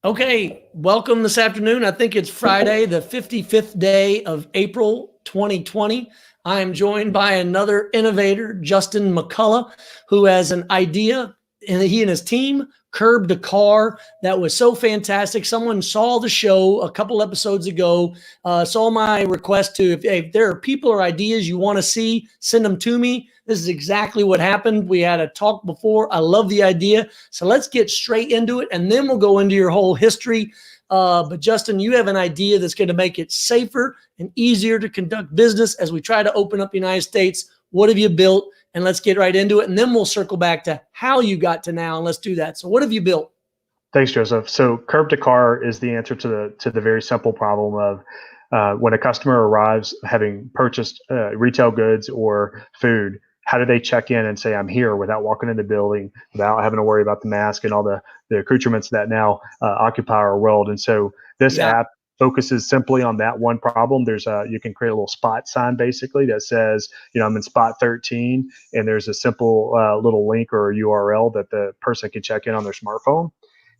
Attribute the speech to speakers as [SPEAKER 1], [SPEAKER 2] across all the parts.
[SPEAKER 1] Okay, welcome this afternoon. I think it's Friday, the 55th day of April 2020. I am joined by another innovator, Justin McCullough, who has an idea, and he and his team curbed a car that was so fantastic. Someone saw the show a couple episodes ago, saw my request to, if there are people or ideas you want to see, send them to me. This is exactly what happened. We had a talk before. I love the idea. So let's get straight into it, and then we'll go into your whole history. But Justin, you have an idea that's going to make it safer and easier to conduct business as we try to open up the United States. What have you built? And let's get right into it. And then we'll circle back to how you got to now. And let's do that. So what have you built?
[SPEAKER 2] Thanks, Joseph. So curb to car is the answer to the very simple problem of when a customer arrives having purchased retail goods or food. How do they check in and say I'm here without walking in the building, without having to worry about the mask and all the accoutrements that now occupy our world? And so this app focuses simply on that one problem. There's you can create a little spot sign basically that says, I'm in spot 13, and there's a simple little link or a URL that the person can check in on their smartphone.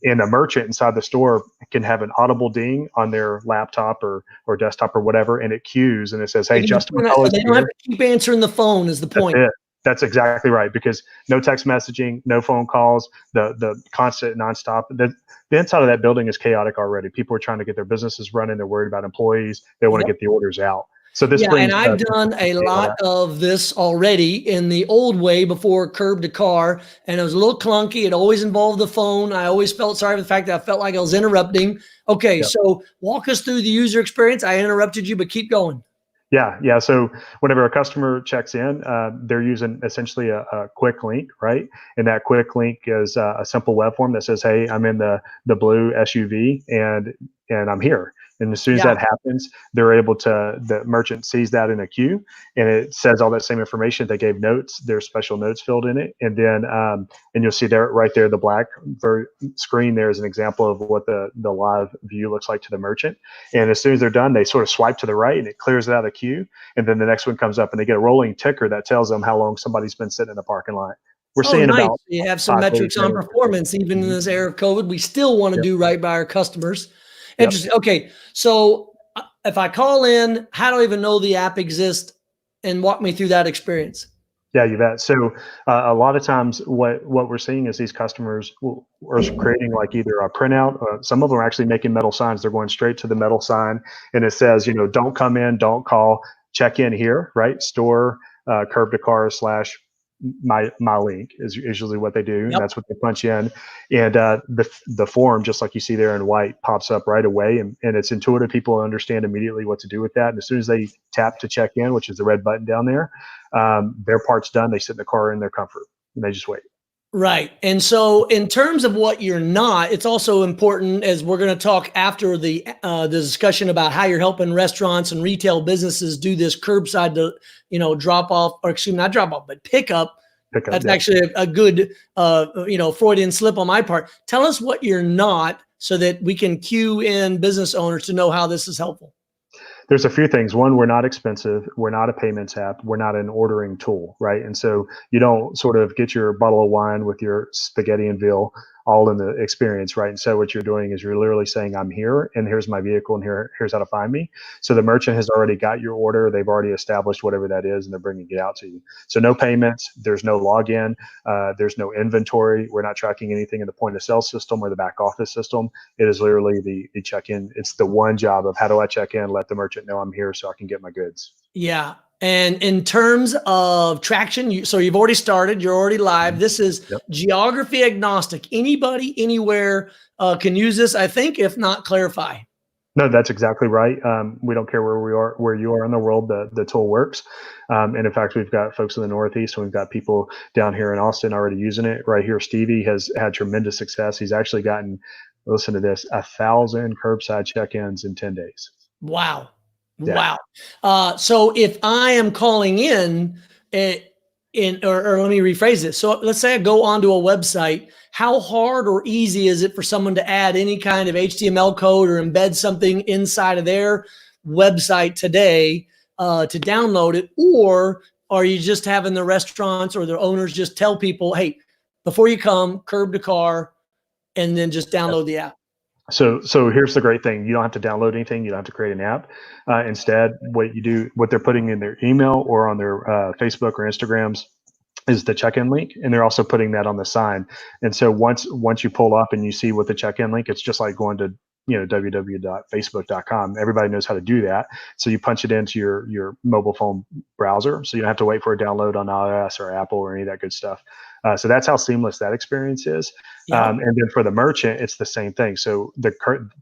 [SPEAKER 2] And a merchant inside the store can have an audible ding on their laptop or desktop or whatever, and it cues and it says, "Hey, Justin McCullough."
[SPEAKER 1] They don't have to keep answering the phone. Is the point?
[SPEAKER 2] That's exactly right, because no text messaging, no phone calls, the constant nonstop. The inside of that building is chaotic already. People are trying to get their businesses running. They're worried about employees. They want to get the orders out. So this brings,
[SPEAKER 1] and I've done a lot of this already in the old way before curb to car, and it was a little clunky. It always involved the phone. I always felt sorry for the fact that I felt like I was interrupting. Okay, so walk us through the user experience. I interrupted you, but keep going.
[SPEAKER 2] Yeah. So whenever a customer checks in, they're using essentially a quick link, right? And that quick link is a simple web form that says, "Hey, I'm in the blue SUV, and I'm here." And as soon as that happens, they're able to, the merchant sees that in a queue, and it says all that same information. They gave notes, there's special notes filled in it. And then, and you'll see there, right there, the black screen there is an example of what the live view looks like to the merchant. And as soon as they're done, they sort of swipe to the right and it clears it out of the queue. And then the next one comes up and they get a rolling ticker that tells them how long somebody's been sitting in the parking lot. We're seeing about,
[SPEAKER 1] you have some metrics on performance. Even in this era of COVID, we still want to do right by our customers. Interesting. Okay, so if I call in, how do I even know the app exists? And walk me through that experience.
[SPEAKER 2] Yeah, you bet. So a lot of times what we're seeing is these customers are creating like either a printout. Some of them are actually making metal signs. They're going straight to the metal sign, and it says, don't come in, don't call, check in here, right? Store curb to car / my link is usually what they do. And that's what they punch in. And the form, just like you see there in white, pops up right away. And it's intuitive. People understand immediately what to do with that. And as soon as they tap to check in, which is the red button down there, their part's done. They sit in the car in their comfort and they just wait.
[SPEAKER 1] Right. And so in terms of what you're not, it's also important, as we're going to talk after the discussion about how you're helping restaurants and retail businesses do this curbside to, drop off, or excuse me, not drop off, but pick up. That's actually a good, Freudian slip on my part. Tell us what you're not so that we can cue in business owners to know how this is helpful.
[SPEAKER 2] There's a few things. One, we're not expensive. We're not a payments app. We're not an ordering tool, right? And so you don't sort of get your bottle of wine with your spaghetti and veal all in the experience, right? And so what you're doing is you're literally saying, I'm here, and here's my vehicle, and here's how to find me. So the merchant has already got your order. They've already established whatever that is, and they're bringing it out to you. So no payments. There's no login. There's no inventory. We're not tracking anything in the point of sale system or the back office system. It is literally the check-in. It's the one job of how do I check in, let the merchant know I'm here so I can get my goods.
[SPEAKER 1] Yeah. And in terms of traction, so you've already started, you're already live. This is geography agnostic. Anybody, anywhere can use this, I think, if not clarify.
[SPEAKER 2] No, that's exactly right. We don't care where you are in the world, the tool works. And in fact, we've got folks in the Northeast, and we've got people down here in Austin already using it. Right here, Stevie has had tremendous success. He's actually gotten, listen to this, 1,000 curbside check-ins in 10 days.
[SPEAKER 1] Wow. Yeah. Wow. So if I am calling in, or let me rephrase this. So let's say I go onto a website. How hard or easy is it for someone to add any kind of HTML code or embed something inside of their website today to download it? Or are you just having the restaurants or their owners just tell people, hey, before you come, curb to car, and then just download the app?
[SPEAKER 2] So here's the great thing. You don't have to download anything. You don't have to create an app. Instead, what they're putting in their email or on their Facebook or Instagrams is the check-in link, and they're also putting that on the sign. And so once you pull up and you see what the check-in link, it's just like going to www.facebook.com. Everybody knows how to do that. So you punch it into your mobile phone browser, so you don't have to wait for a download on iOS or Apple or any of that good stuff. So that's how seamless that experience is.
[SPEAKER 1] Yeah.
[SPEAKER 2] And then for the merchant, it's the same thing. So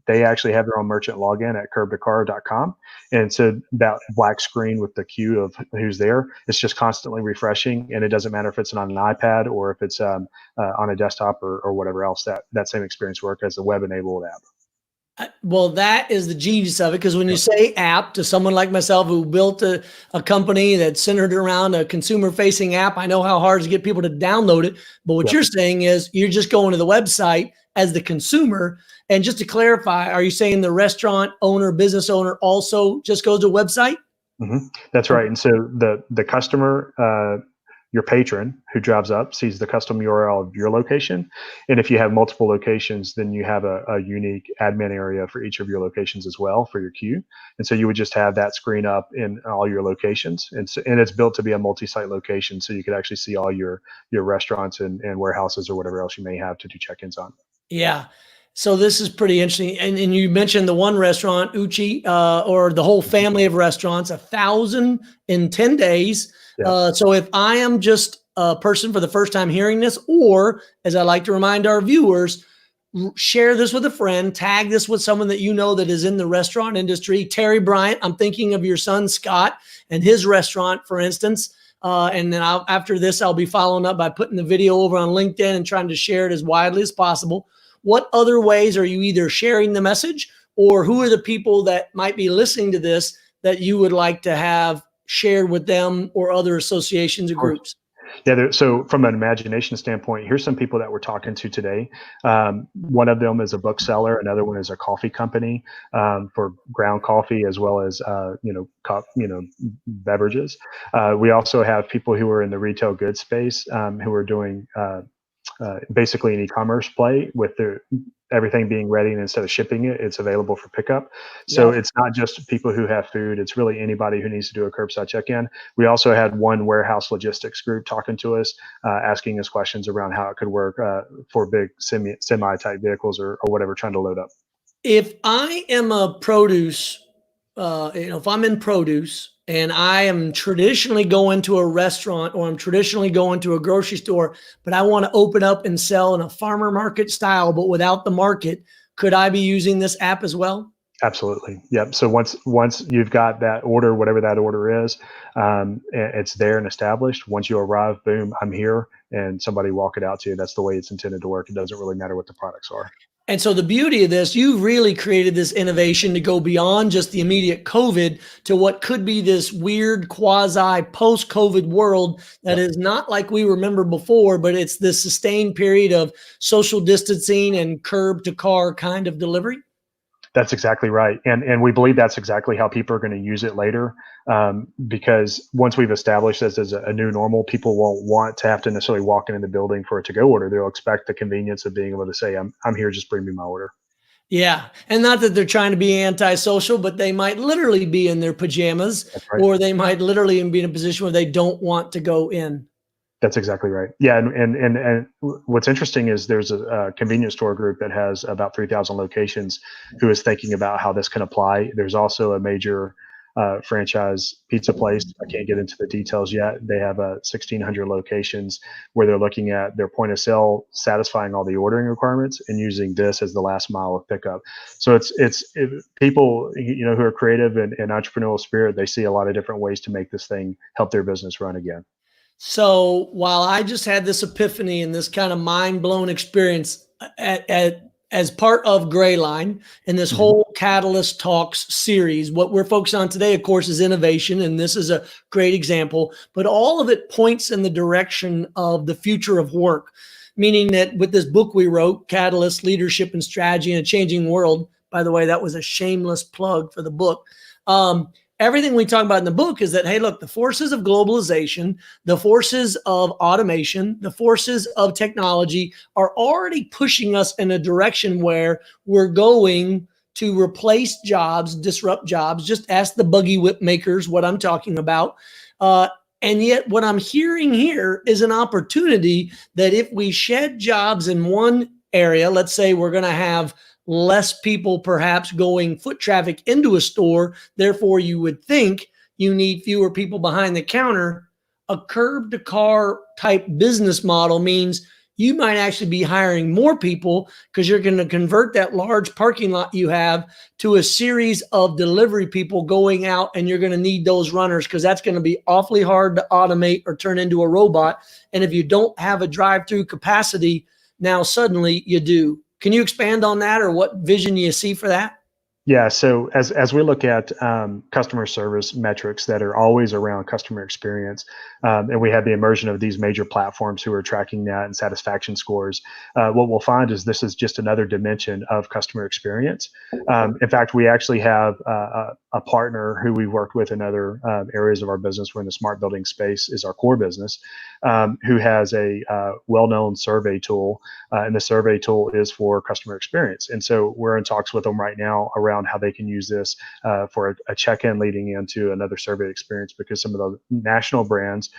[SPEAKER 2] they actually have their own merchant login at curbtocar.com. And so that black screen with the queue of who's there, it's just constantly refreshing. And it doesn't matter if it's on an iPad or if it's on a desktop or whatever else, that same experience works as a web-enabled app.
[SPEAKER 1] Well, that is the genius of it, because when you say app to someone like myself who built a company that's centered around a consumer-facing app, I know how hard it is to get people to download it. But what you're saying is you're just going to the website as the consumer. And just to clarify, are you saying the restaurant owner, business owner also just goes to a website?
[SPEAKER 2] Mm-hmm. That's right. And so the customer, your patron who drives up, sees the custom URL of your location. And if you have multiple locations, then you have a unique admin area for each of your locations as well for your queue. And so you would just have that screen up in all your locations. And it's built to be a multi-site location, so you could actually see all your restaurants and warehouses or whatever else you may have to do check-ins on.
[SPEAKER 1] Yeah. So this is pretty interesting. And you mentioned the one restaurant, Uchi, or the whole family of restaurants, 1,000 in 10 days.
[SPEAKER 2] Yeah.
[SPEAKER 1] So if I am just a person for the first time hearing this, or as I like to remind our viewers, share this with a friend, tag this with someone that you know that is in the restaurant industry. Terry Bryant, I'm thinking of your son, Scott, and his restaurant, for instance. And then after this, I'll be following up by putting the video over on LinkedIn and trying to share it as widely as possible. What other ways are you either sharing the message, or who are the people that might be listening to this that you would like to have shared with them or other associations or groups?
[SPEAKER 2] Yeah, so from an imagination standpoint, here's some people that we're talking to today. One of them is a bookseller. Another one is a coffee company for ground coffee as well as beverages. We also have people who are in the retail goods space who are doing basically an e-commerce play with everything being ready, and instead of shipping it, it's available for pickup. So it's not just people who have food, it's really anybody who needs to do a curbside check-in. We also had one warehouse logistics group talking to us, asking us questions around how it could work for big semi-type vehicles or whatever, trying to load up.
[SPEAKER 1] If I am a produce, if I'm in produce and I am traditionally going to a restaurant or I'm traditionally going to a grocery store, but I want to open up and sell in a farmer market style, but without the market, could I be using this app as well?
[SPEAKER 2] Absolutely. Yep. So once you've got that order, whatever that order is, it's there and established. Once you arrive, boom, I'm here, and somebody walk it out to you. That's the way it's intended to work. It doesn't really matter what the products are.
[SPEAKER 1] And so the beauty of this, you've really created this innovation to go beyond just the immediate COVID to what could be this weird quasi post-COVID world that is not like we remember before, but it's this sustained period of social distancing and curb to car kind of delivery.
[SPEAKER 2] That's exactly right. And we believe that's exactly how people are going to use it later, because once we've established this as a new normal, people won't want to have to necessarily walk into the building for it to go order. They'll expect the convenience of being able to say, I'm here, just bring me my order.
[SPEAKER 1] Yeah. And not that they're trying to be antisocial, but they might literally be in their pajamas,
[SPEAKER 2] Right.
[SPEAKER 1] or they might literally be in a position where they don't want to go in.
[SPEAKER 2] That's exactly right. Yeah, and what's interesting is there's a convenience store group that has about 3,000 locations who is thinking about how this can apply. There's also a major franchise pizza place. I can't get into the details yet. They have 1,600 locations where they're looking at their point of sale, satisfying all the ordering requirements, and using this as the last mile of pickup. So it's people who are creative and entrepreneurial spirit. They see a lot of different ways to make this thing help their business run again.
[SPEAKER 1] So while I just had this epiphany and this kind of mind blown experience as part of Gray Line and this whole Catalyst Talks series, what we're focused on today, of course, is innovation. And this is a great example, but all of it points in the direction of the future of work, meaning that with this book we wrote, Catalyst, Leadership and Strategy in a Changing World, by the way, that was a shameless plug for the book. everything we talk about in the book is that, hey, look, the forces of globalization, the forces of automation, the forces of technology are already pushing us in a direction where we're going to replace jobs, disrupt jobs. Just ask the buggy whip makers what I'm talking about. And yet what I'm hearing here is an opportunity that if we shed jobs in one area, let's say we're going to have less people perhaps going foot traffic into a store. Therefore, you would think you need fewer people behind the counter. A curb to car type business model means you might actually be hiring more people because you're going to convert that large parking lot you have to a series of delivery people going out, and you're going to need those runners because that's going to be awfully hard to automate or turn into a robot. And if you don't have a drive-through capacity, now suddenly you do. Can you expand on that, or what vision you see for that?
[SPEAKER 2] Yeah. So as we look at customer service metrics that are always around customer experience, and we have the immersion of these major platforms who are tracking that and satisfaction scores, what we'll find is this is just another dimension of customer experience. In fact, we actually have a partner who we've worked with in other areas of our business. We're in the smart building space, is our core business, who has a well-known survey tool, and the survey tool is for customer experience. And so we're in talks with them right now around how they can use this for a check-in leading into another survey experience, because some of the national brands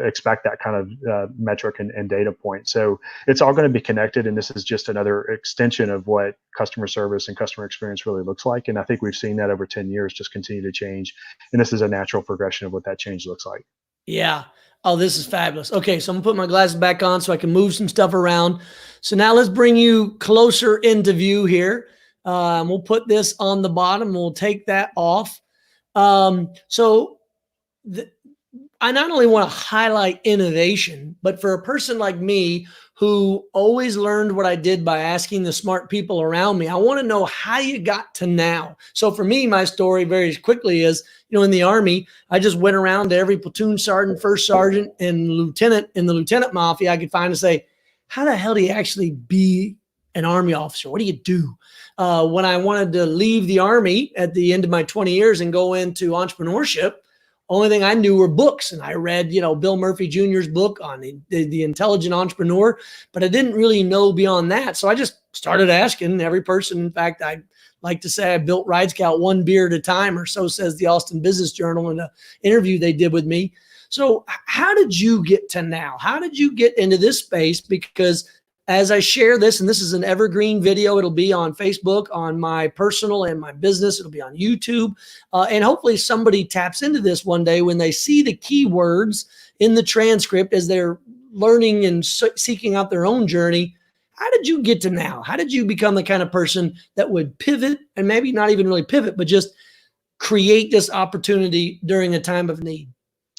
[SPEAKER 2] expect that kind of metric and data point. So it's all going to be connected, and this is just another extension of what customer service and customer experience really looks like. And I think we've seen that over 10 years just continue to change, and this is a natural progression of what that change looks like.
[SPEAKER 1] Yeah. Oh, this is fabulous. Okay, so I'm gonna put my glasses back on so I can move some stuff around. So now let's bring you closer into view here. We'll put this on the bottom. We'll take that off. I not only want to highlight innovation, but for a person like me who always learned what I did by asking the smart people around me, I want to know how you got to now. So for me, my story very quickly is, in the Army, I just went around to every platoon sergeant, first sergeant, and lieutenant in the lieutenant mafia I could find to say, how the hell do you actually be an Army officer? What do you do? When I wanted to leave the Army at the end of my 20 years and go into entrepreneurship, only thing I knew were books. And I read, Bill Murphy Jr.'s book on the intelligent entrepreneur, but I didn't really know beyond that. So I just started asking every person. In fact, I like to say I built Ride Scout one beer at a time, or so says the Austin Business Journal in an interview they did with me. So how did you get to now? How did you get into this space? Because as I share this, and this is an evergreen video, it'll be on Facebook, on my personal and my business. It'll be on YouTube. And hopefully somebody taps into this one day when they see the keywords in the transcript as they're learning and seeking out their own journey. How did you get to now? How did you become the kind of person that would pivot, and maybe not even really pivot, but just create this opportunity during a time of need?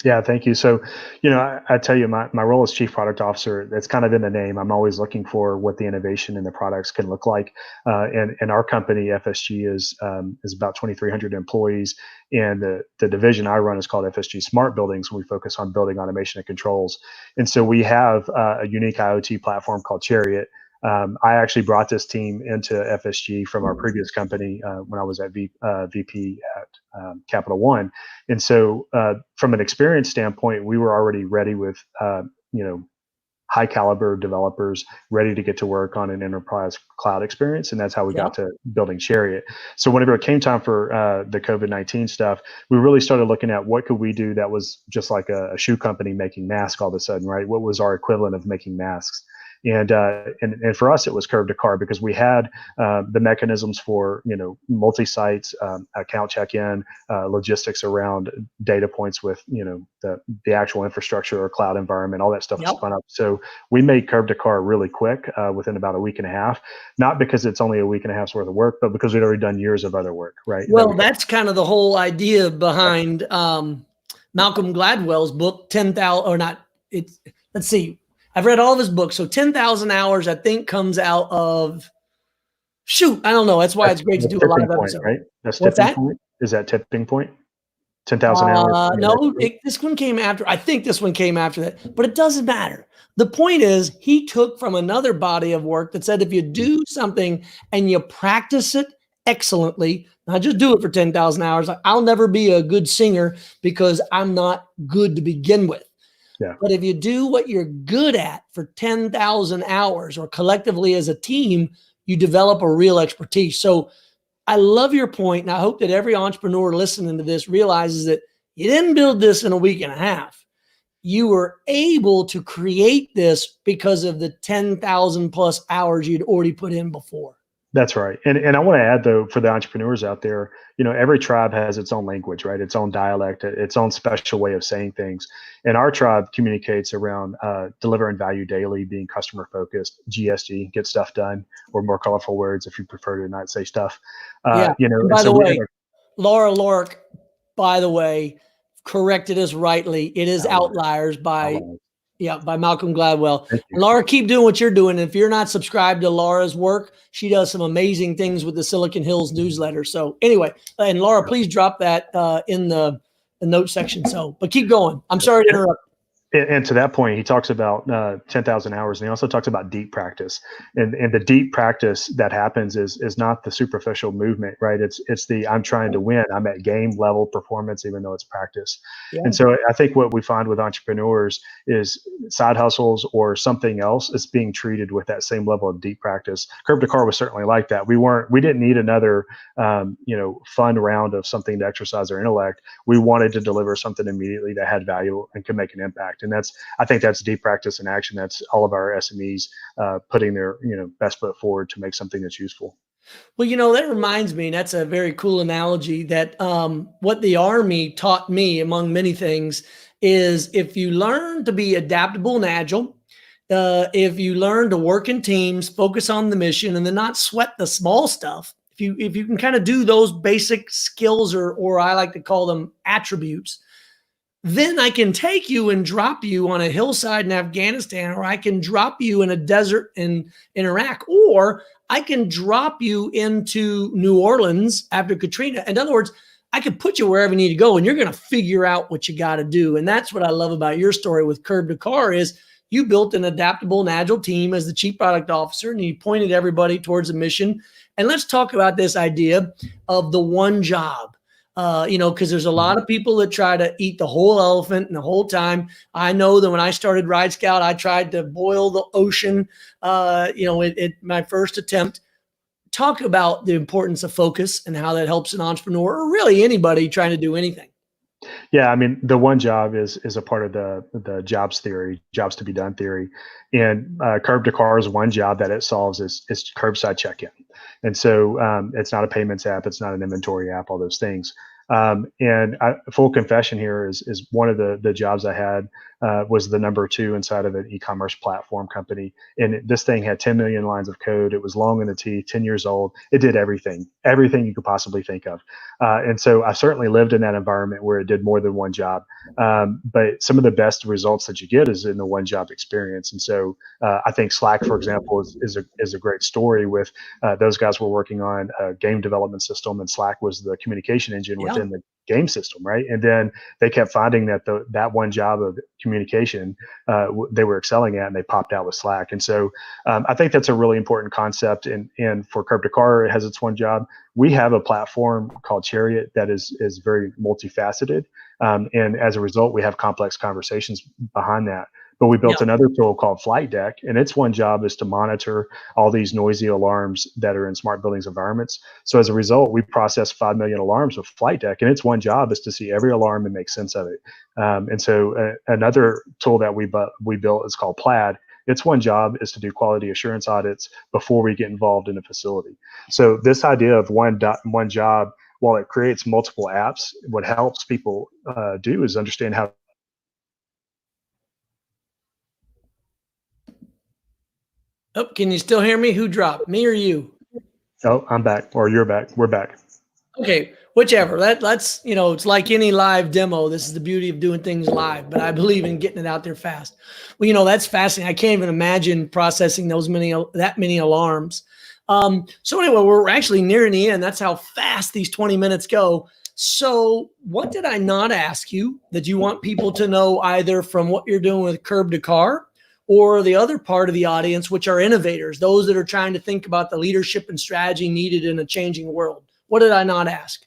[SPEAKER 2] Yeah, thank you. So, I tell you, my role as chief product officer, it's kind of in the name. I'm always looking for what the innovation in the products can look like. And our company, FSG, is about 2,300 employees. And the division I run is called FSG Smart Buildings. We focus on building automation and controls. And so we have a unique IoT platform called Chariot. I actually brought this team into FSG from our previous company when I was at VP at Capital One. And so from an experience standpoint, we were already ready with, high caliber developers ready to get to work on an enterprise cloud experience. And that's how we got to building Chariot. So whenever it came time for the COVID-19 stuff, we really started looking at what could we do that was just like a shoe company making masks all of a sudden, right? What was our equivalent of making masks? And for us, it was curb to car, because we had the mechanisms for multi-sites, account check-in, logistics around data points with the actual infrastructure or cloud environment, all that stuff was spun up. So we made curb to car really quick within about a week and a half. Not because it's only a week and a half's worth of work, but because we'd already done years of other work, right?
[SPEAKER 1] Well, that's kind of the whole idea behind Malcolm Gladwell's book, 10,000 or not. Let's see. I've read all of his books. So 10,000 hours, I think, comes out of, I don't know. That's why it's great to do a lot of episodes.
[SPEAKER 2] Right?
[SPEAKER 1] What's that?
[SPEAKER 2] Point? Is that tipping point? 10,000 hours?
[SPEAKER 1] No, this one came after. I think this one came after that, but it doesn't matter. The point is, he took from another body of work that said if you do something and you practice it excellently, not just do it for 10,000 hours. I'll never be a good singer because I'm not good to begin with.
[SPEAKER 2] Yeah.
[SPEAKER 1] But if you do what you're good at for 10,000 hours or collectively as a team, you develop a real expertise. So I love your point, and I hope that every entrepreneur listening to this realizes that you didn't build this in a week and a half. You were able to create this because of the 10,000 plus hours you'd already put in before.
[SPEAKER 2] That's right. And I want to add, though, for the entrepreneurs out there, every tribe has its own language, right? Its own dialect, its own special way of saying things. And our tribe communicates around delivering value daily, being customer focused, GSG, get stuff done, or more colorful words if you prefer to not say stuff.
[SPEAKER 1] Yeah. And by
[SPEAKER 2] and
[SPEAKER 1] the
[SPEAKER 2] so
[SPEAKER 1] way, Laura Lork, by the way, corrected us rightly. It is Outliers by Malcolm Gladwell. And Laura, keep doing what you're doing. If you're not subscribed to Laura's work, she does some amazing things with the Silicon Hills newsletter. So anyway, and Laura, please drop that in the note section. So, but keep going. I'm sorry to interrupt.
[SPEAKER 2] And to that point, he talks about 10,000 hours, and he also talks about deep practice. And the deep practice that happens is not the superficial movement, right? It's the I'm trying to win. I'm at game level performance, even though it's practice. Yeah. And so I think what we find with entrepreneurs is side hustles or something else is being treated with that same level of deep practice. Curb to Car was certainly like that. We didn't need another fun round of something to exercise our intellect. We wanted to deliver something immediately that had value and could make an impact. And I think that's deep practice in action. That's all of our SMEs putting their best foot forward to make something that's useful.
[SPEAKER 1] Well, that reminds me, that's a very cool analogy that what the Army taught me, among many things, is if you learn to be adaptable and agile, if you learn to work in teams, focus on the mission, and then not sweat the small stuff, if you can kind of do those basic skills, or I like to call them attributes, then I can take you and drop you on a hillside in Afghanistan, or I can drop you in a desert in Iraq, or I can drop you into New Orleans after Katrina. In other words, I could put you wherever you need to go, and you're going to figure out what you got to do. And that's what I love about your story with Curb to Car is you built an adaptable and agile team as the chief product officer, and you pointed everybody towards a mission. And let's talk about this idea of the one job. Because there's a lot of people that try to eat the whole elephant and the whole time. I know that when I started Ride Scout, I tried to boil the ocean, my first attempt. Talk about the importance of focus and how that helps an entrepreneur or really anybody trying to do anything.
[SPEAKER 2] Yeah, I mean, the one job is a part of the jobs theory, jobs to be done theory. And Curb to Car's one job that it solves is curbside check-in. And so it's not a payments app, it's not an inventory app, all those things. Full confession here is one of the jobs I had was the number 2 inside of an e-commerce platform company. And this thing had 10 million lines of code. It was long in the teeth, 10 years old. It did everything you could possibly think of. And so I certainly lived in that environment where it did more than one job. But some of the best results that you get is in the one job experience. And so I think Slack, for example, is a great story with those guys were working on a game development system, and Slack was the communication engine within the game system, right? And then they kept finding that that one job of communication they were excelling at, and they popped out with Slack. And so I think that's a really important concept. And for Curb to Car, it has its one job. We have a platform called Chariot that is very multifaceted, and as a result, we have complex conversations behind that. But we built another tool called Flight Deck, and its one job is to monitor all these noisy alarms that are in smart buildings environments. So as a result, we process 5 million alarms with Flight Deck, and its one job is to see every alarm and make sense of it. And so another tool that we built is called Plaid. Its one job is to do quality assurance audits before we get involved in a facility. So this idea of one job, while it creates multiple apps, what helps people do is understand how.
[SPEAKER 1] Oh, can you still hear me? Who dropped, me or you?
[SPEAKER 2] Oh, I'm back, or you're back. We're back.
[SPEAKER 1] Okay, whichever. That's it's like any live demo. This is the beauty of doing things live, but I believe in getting it out there fast. Well, that's fascinating. I can't even imagine processing that many alarms. So anyway, we're actually nearing the end. That's how fast these 20 minutes go. So what did I not ask you that you want people to know, either from what you're doing with Curb to Car or the other part of the audience, which are innovators, those that are trying to think about the leadership and strategy needed in a changing world? What did I not ask?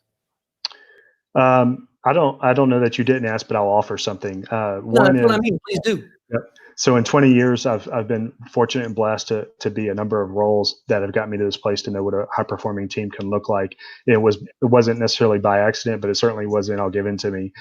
[SPEAKER 2] I don't know that you didn't ask, but I'll offer something.
[SPEAKER 1] No,
[SPEAKER 2] One
[SPEAKER 1] that's what
[SPEAKER 2] is,
[SPEAKER 1] I mean. Please do.
[SPEAKER 2] yep. So in 20 years, I've been fortunate and blessed to be a number of roles that have got me to this place to know what a high performing team can look like. It wasn't necessarily by accident, but it certainly wasn't all given to me.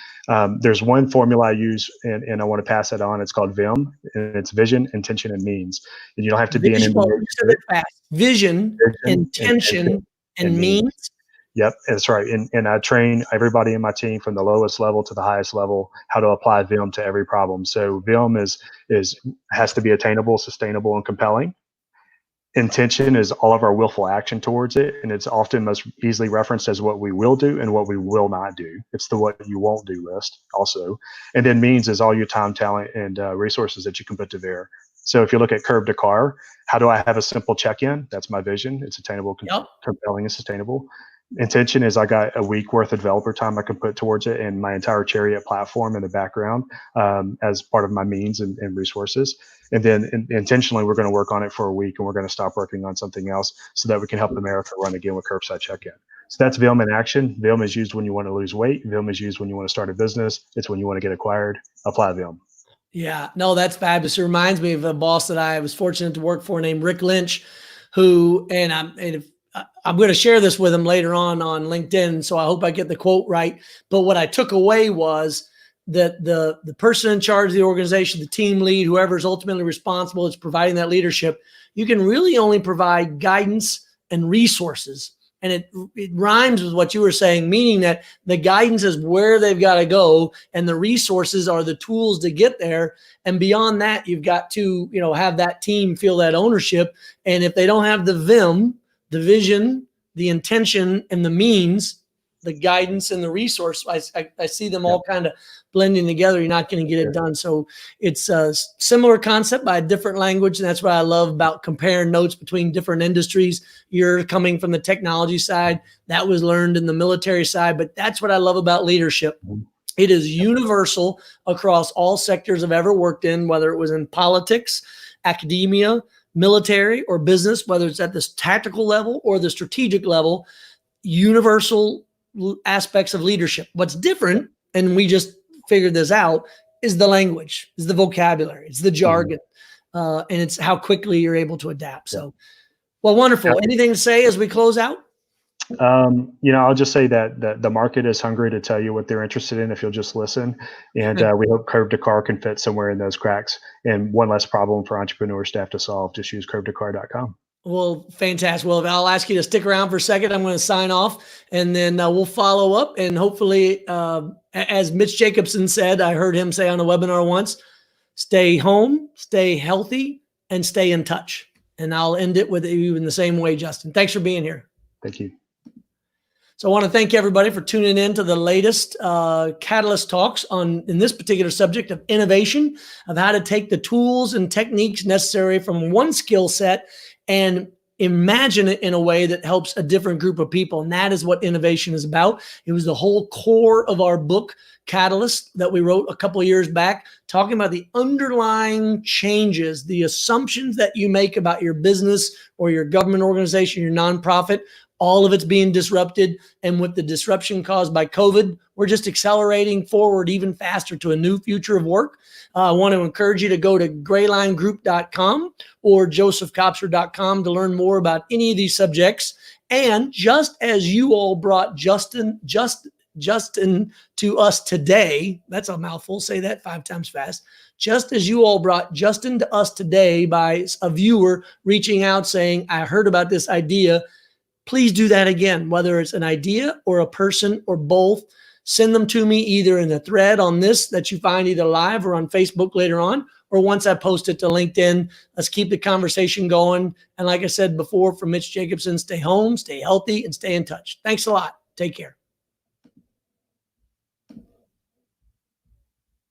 [SPEAKER 2] There's one formula I use, and I want to pass that on. It's called VIM, and it's vision, intention, and means. And you don't have to be an
[SPEAKER 1] Vision,
[SPEAKER 2] MBA.
[SPEAKER 1] you said it fast. Vision,
[SPEAKER 2] Vision,
[SPEAKER 1] intention, and
[SPEAKER 2] means.
[SPEAKER 1] means.
[SPEAKER 2] Yep, that's right. And I train everybody in my team from the lowest level to the highest level how to apply VIM to every problem. So VIM has to be attainable, sustainable, and compelling. Intention is all of our willful action towards it, and it's often most easily referenced as what we will do and what we will not do. It's the what you won't do list also. And then means is all your time, talent, and resources that you can put to bear. So if you look at curb to car, how do I have a simple check-in? That's my vision. It's attainable, compelling, and sustainable. Intention is I got a week worth of developer time I can put towards it and my entire Chariot platform in the background as part of my means and resources. And then intentionally, we're going to work on it for a week and we're going to stop working on something else so that we can help America run again with curbside check-in. So that's VIM in action. VIM is used when you want to lose weight. VIM is used when you want to start a business. It's when you want to get acquired. Apply VIM.
[SPEAKER 1] Yeah, no, that's fabulous. It reminds me of a boss that I was fortunate to work for named Rick Lynch, who, I'm going to share this with him later on LinkedIn, so I hope I get the quote right. But what I took away was that the person in charge of the organization, the team lead, whoever is ultimately responsible is providing that leadership, you can really only provide guidance and resources. And it rhymes with what you were saying, meaning that the guidance is where they've got to go and the resources are the tools to get there. And beyond that, you've got to, have that team feel that ownership. And if they don't have the VIM, the vision, the intention, and the means, the guidance and the resource, I see them all kind of blending together. You're not going to get it done. So it's a similar concept by a different language. And that's what I love about comparing notes between different industries. You're coming from the technology side. That was learned in the military side. But that's what I love about leadership. It is universal across all sectors I've ever worked in, whether it was in politics, academia, military, or business, whether it's at this tactical level or the strategic level, universal aspects of leadership. What's different, and we just figured this out, is the language, is the vocabulary, it's the jargon, and it's how quickly you're able to adapt. So, well, wonderful. Anything to say as we close out?
[SPEAKER 2] I'll just say that the market is hungry to tell you what they're interested in if you'll just listen. And we hope Curb to Car can fit somewhere in those cracks. And one less problem for entrepreneur staff to solve. Just use curbtocar.com.
[SPEAKER 1] Well, fantastic. Well, I'll ask you to stick around for a second. I'm going to sign off, and then we'll follow up. And hopefully, as Mitch Jacobson said, I heard him say on a webinar once, stay home, stay healthy, and stay in touch. And I'll end it with you in the same way, Justin. Thanks for being here.
[SPEAKER 2] Thank you.
[SPEAKER 1] So I want to thank everybody for tuning in to the latest Catalyst Talks in this particular subject of innovation, of how to take the tools and techniques necessary from one skill set and imagine it in a way that helps a different group of people. And that is what innovation is about. It was the whole core of our book, Catalyst, that we wrote a couple of years back, talking about the underlying changes, the assumptions that you make about your business or your government organization, your nonprofit. All of it's being disrupted. And with the disruption caused by COVID, we're just accelerating forward even faster to a new future of work. I want to encourage you to go to graylinegroup.com or josephkopser.com to learn more about any of these subjects. And just as you all brought Justin to us today, that's a mouthful, say that 5 times fast. Just as you all brought Justin to us today by a viewer reaching out saying, I heard about this idea. Please do that again, whether it's an idea or a person or both. Send them to me either in a thread on this that you find either live or on Facebook later on, or once I post it to LinkedIn. Let's keep the conversation going. And like I said before, from Mitch Jacobson, stay home, stay healthy, and stay in touch. Thanks a lot. Take care.